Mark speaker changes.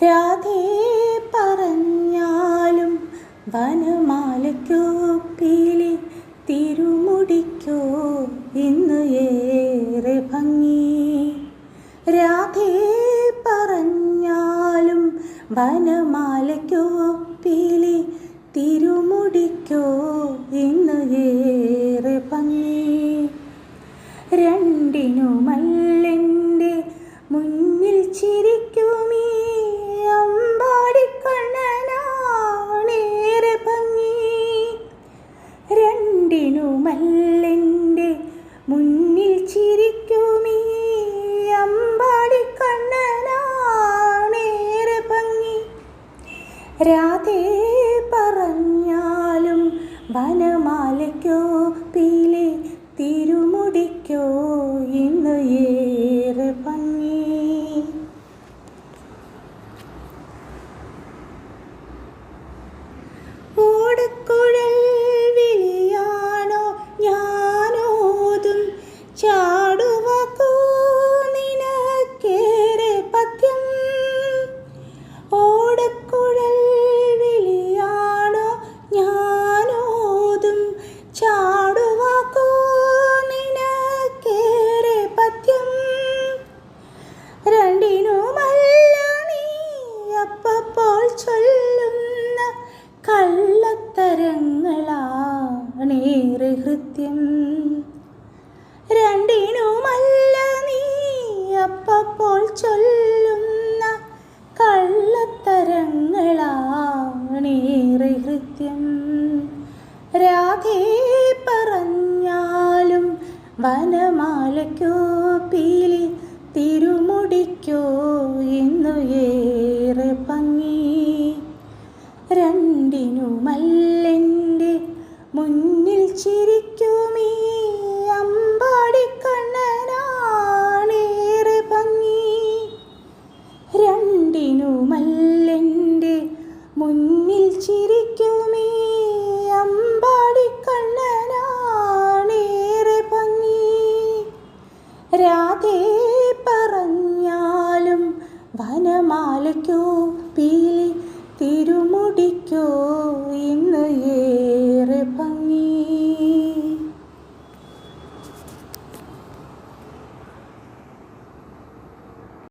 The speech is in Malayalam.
Speaker 1: രാധേ പറഞ്ഞാലും വനമാലയ്ക്കോ പീലി തിരുമുടിക്കോ ഇന്ന് ഏറെ ഭംഗി. രാധേ പറഞ്ഞാലും വനമാലയ്ക്കോ പീലി തിരുമുടിക്കോ ഇന്ന് ഏറെ ഭംഗി. രണ്ടിനുമല്ലെൻ്റെ മുന്നിൽ ചിരിക്കുമീ അമ്പാടിക്കണ്ണനാണേറെ ഭംഗി. രണ്ടിനുമല്ലെൻ്റെ മുന്നിൽ ചിരിക്കുമീ അമ്പാടിക്കണ്ണനാണേറെ ഭംഗി. രാധേ പറഞ്ഞാലും വനമാലയ്ക്കോ പീലി തിരുമുടിക്കോ ഇന്ന് ഏറെ ഭംഗി. ഓടക്കുഴൽ വിളിയാണോ ഞാനോതും ചാടുവാക്കോ നിനക്കേറെ പഥ്യം. ഓടക്കുഴൽ വിളിയാണോ ഞാനോതും ചാടുവാക്കോ നിനക്കേറെ പഥ്യം. രണ്ടിനുമല്ല നീ അപ്പപ്പോൾ ചൊല്ലുന്ന കള്ളത്തരങ്ങളാണേറെ ഹൃദ്യം. രണ്ടിനുമല്ല നീ അപ്പപ്പോൾ ചൊല്ലുന്ന കള്ളത്തരങ്ങളാണേറെ ഹൃദ്യം. രാധേ പറഞ്ഞാലും വനമാലയ്ക്കോ പീലി തിരുമുടിക്കോ ഇന്നു ഏറെ ഭംഗി. രണ്ടിനുമല്ല